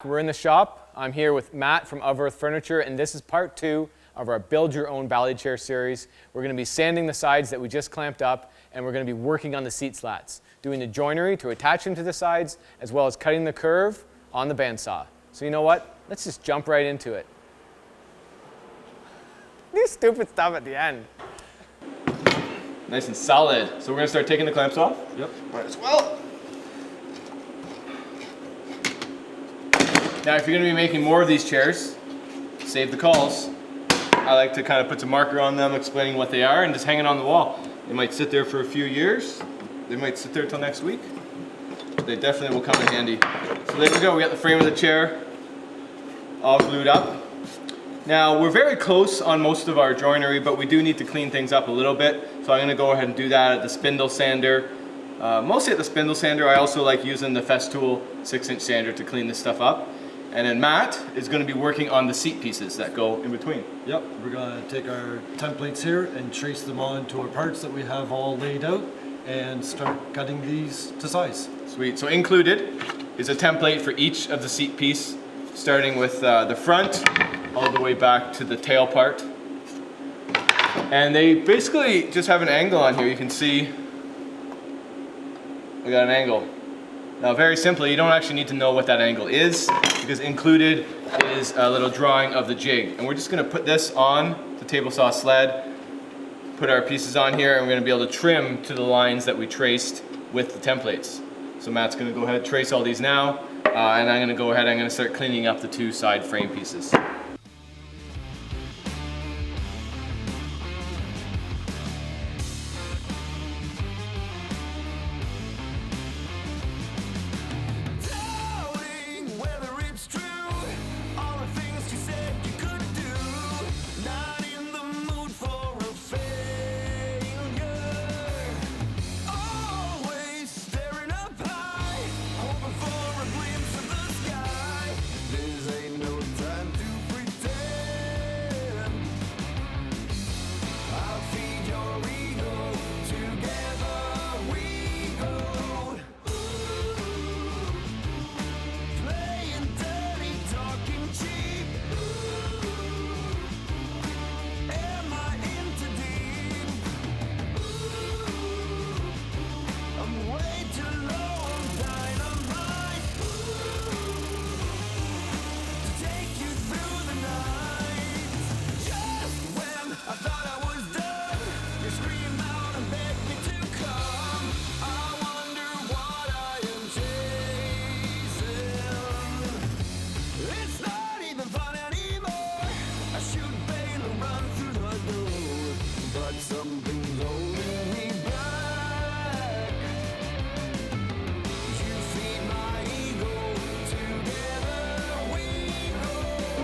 We're in the shop. I'm here with Matt from Of Earth Furniture, and this is part 2 of our Build Your Own Bali Chair series. We're going to be sanding the sides that we just clamped up, and we're going to be working on the seat slats, doing the joinery to attach them to the sides, as well as cutting the curve on the bandsaw. So you know what? Let's just jump right into it. This stupid stuff at the end. Nice and solid. So we're going to start taking the clamps off? Yep. Might as well. Now, if you're going to be making more of these chairs, save the calls. I like to kind of put some marker on them explaining what they are and just hang it on the wall. They might sit there for a few years. They might sit there till next week. They definitely will come in handy. So there we go. We got the frame of the chair all glued up. Now, we're very close on most of our joinery, but we do need to clean things up a little bit. So I'm going to go ahead and do that at the spindle sander. Mostly at the spindle sander. I also like using the Festool 6-inch sander to clean this stuff up. And then Matt is going to be working on the seat pieces that go in between. Yep, we're going to take our templates here and trace them onto our parts that we have all laid out and start cutting these to size. Sweet. So included is a template for each of the seat piece, starting with the front all the way back to the tail part. And they basically just have an angle on here. You can see we got an angle. Now, very simply, you don't actually need to know what that angle is, because included is a little drawing of the jig. And we're just going to put this on the table saw sled, put our pieces on here, and we're going to be able to trim to the lines that we traced with the templates. So Matt's going to go ahead and trace all these now, and I'm going to go ahead and I'm going to start cleaning up the two side frame pieces.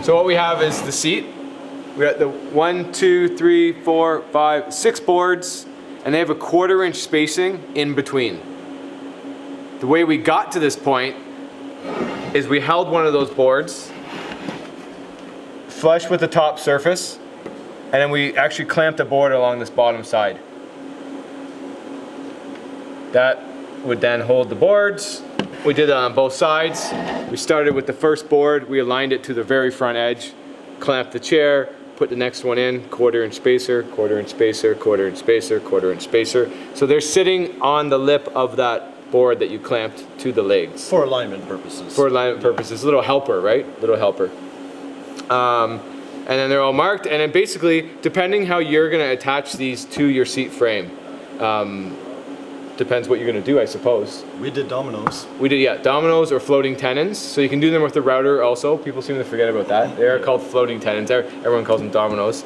So what we have is the seat. We got the 1, 2, 3, 4, 5, 6 boards, and they have a 1/4-inch spacing in between. The way we got to this point is we held one of those boards flush with the top surface, and then we actually clamped a board along this bottom side. That would then hold the boards. We did that on both sides. We started with the first board, we aligned it to the very front edge, clamped the chair, put the next one in, 1/4-inch spacer, 1/4-inch spacer, 1/4-inch spacer, 1/4-inch spacer. So they're sitting on the lip of that board that you clamped to the legs. For alignment purposes. For alignment purposes, little helper, right? Little helper. And then they're all marked, and then basically, depending how you're gonna attach these to your seat frame, depends what you're going to do, I suppose. We did dominoes. We did, yeah, dominoes or floating tenons. So you can do them with the router also. People seem to forget about that. They're called floating tenons. Everyone calls them dominoes.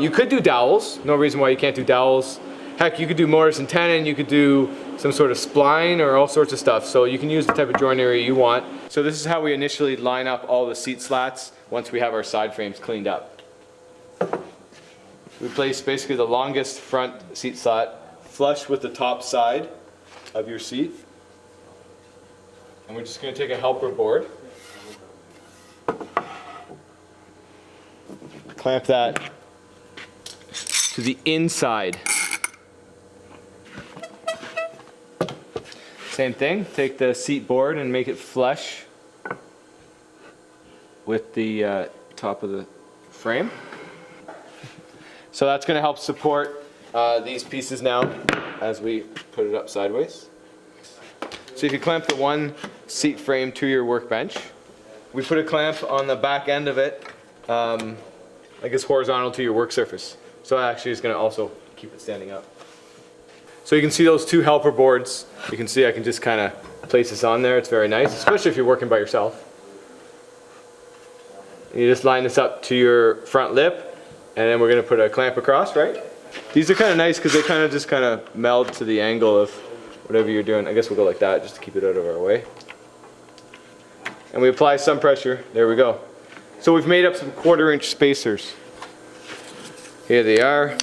You could do dowels. No reason why you can't do dowels. Heck, you could do mortise and tenon. You could do some sort of spline or all sorts of stuff. So you can use the type of joinery you want. So this is how we initially line up all the seat slats once we have our side frames cleaned up. We place basically the longest front seat slat flush with the top side of your seat. And we're just going to take a helper board, clamp that to the inside. Same thing, take the seat board and make it flush with the top of the frame. So that's going to help support these pieces now as we put it up sideways. So if you clamp the one seat frame to your workbench, we put a clamp on the back end of it, I guess horizontal to your work surface. So that actually is going to also keep it standing up. So you can see those two helper boards. You can see I can just kind of place this on there. It's very nice, especially if you're working by yourself. You just line this up to your front lip, and then we're going to put a clamp across, right? These are kind of nice because they kind of just kind of meld to the angle of whatever you're doing. I guess we'll go like that just to keep it out of our way. And we apply some pressure. There we go. So we've made up some 1/4-inch spacers. Here they are,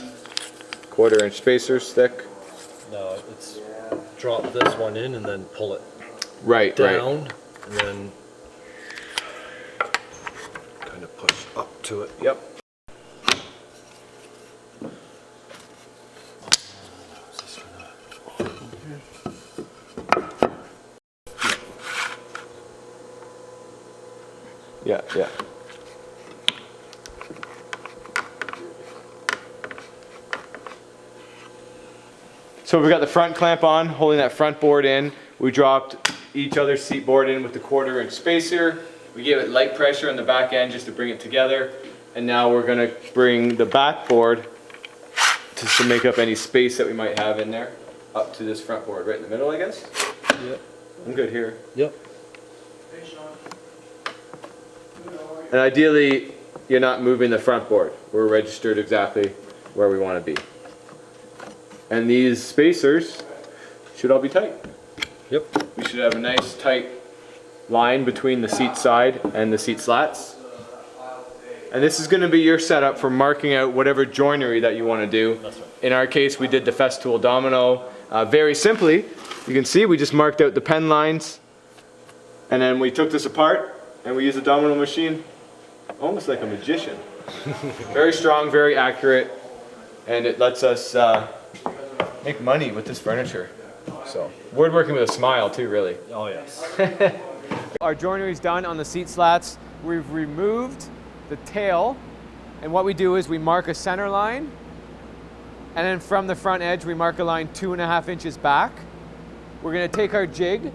1/4-inch spacers thick. No, it's drop this one in and then pull it Right, down, right. and then kind of push up to it. Yep. Yeah, yeah. So we've got the front clamp on, holding that front board in. We dropped each other's seat board in with the 1/4-inch spacer. We gave it light pressure on the back end just to bring it together. And now we're going to bring the back board just to make up any space that we might have in there up to this front board right in the middle, I guess. Yep. I'm good here. Yep. And ideally, you're not moving the front board. We're registered exactly where we want to be. And these spacers should all be tight. Yep. We should have a nice tight line between the seat side and the seat slats. And this is going to be your setup for marking out whatever joinery that you want to do. That's right. In our case, we did the Festool domino. Very simply, you can see we just marked out the pen lines, and then we took this apart and we used a domino machine, almost like a magician. Very strong, very accurate, and it lets us make money with this furniture. So, woodworking with a smile too, really. Oh yes. Our joinery is done on the seat slats. We've removed the tail, and what we do is we mark a center line, and then from the front edge we mark a line 2.5 inches back. We're going to take our jig.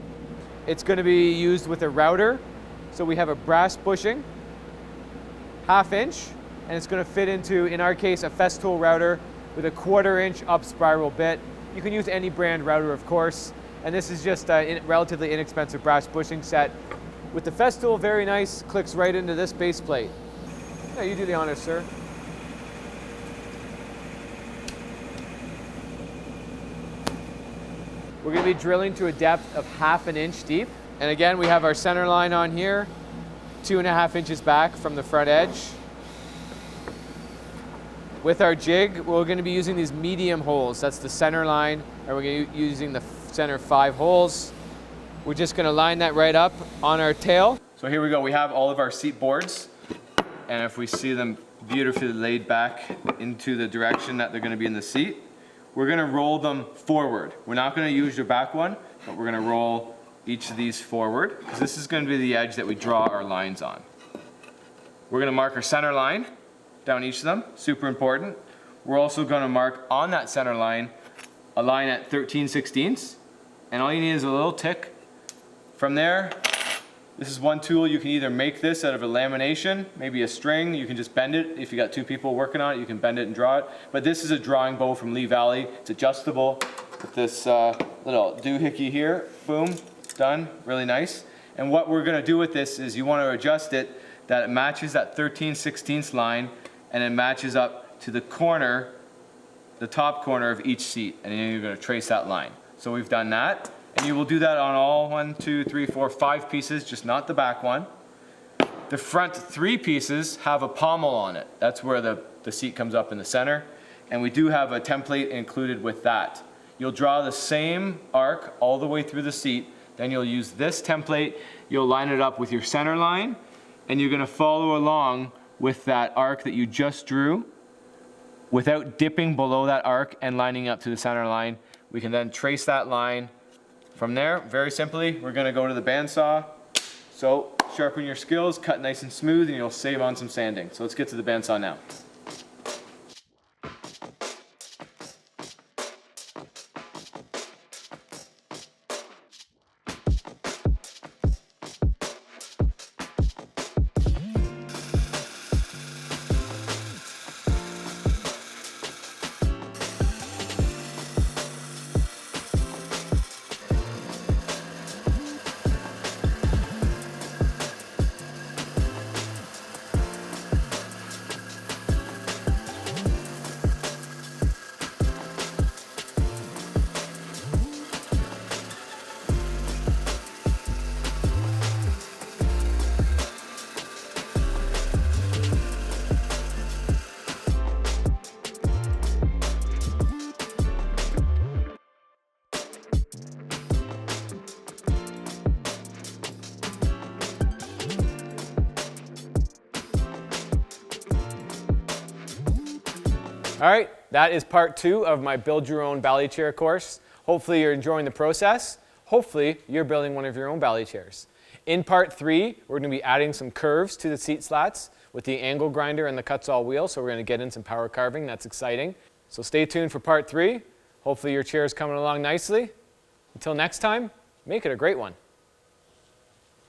It's going to be used with a router, so we have a brass bushing, 1/2 inch, and it's going to fit into, in our case, a Festool router with a 1/4-inch up spiral bit. You can use any brand router, of course, and this is just a relatively inexpensive brass bushing set. With the Festool, very nice, clicks right into this base plate. Yeah, you do the honors, sir. We're going to be drilling to a depth of 1/2 inch deep. And again, we have our center line on here, 2.5 inches back from the front edge. With our jig, we're going to be using these medium holes. That's the center line, and we're going to be using the center 5 holes. We're just going to line that right up on our tail. So here we go. We have all of our seat boards, and if we see them beautifully laid back into the direction that they're going to be in the seat, we're going to roll them forward. We're not going to use your back one, but we're going to roll each of these forward, because this is going to be the edge that we draw our lines on. We're going to mark our center line down each of them, super important. We're also going to mark on that center line a line at 13/16, and all you need is a little tick. From there, this is one tool. You can either make this out of a lamination, maybe a string. You can just bend it. If you got 2 people working on it, you can bend it and draw it. But this is a drawing bow from Lee Valley. It's adjustable with this little doohickey here. Boom, done, really nice. And what we're going to do with this is you want to adjust it that it matches that 13/16 line, and it matches up to the corner, the top corner of each seat, and then you're going to trace that line. So we've done that, and you will do that on all 1, 2, 3, 4, 5 pieces, just not the back one. The front 3 pieces have a pommel on it. That's where the seat comes up in the center, and we do have a template included with that. You'll draw the same arc all the way through the seat, then you'll use this template, you'll line it up with your center line, and you're going to follow along with that arc that you just drew without dipping below that arc and lining up to the center line. We can then trace that line from there. Very simply, we're going to go to the bandsaw. So sharpen your skills, cut nice and smooth, and you'll save on some sanding. So let's get to the bandsaw now. All right, that is part 2 of my Build Your Own Bali Chair course. Hopefully you're enjoying the process. Hopefully you're building one of your own Bali chairs. In part 3, we're going to be adding some curves to the seat slats with the angle grinder and the cut-saw wheel, so we're going to get in some power carving. That's exciting. So stay tuned for part 3. Hopefully your chair is coming along nicely. Until next time, make it a great one.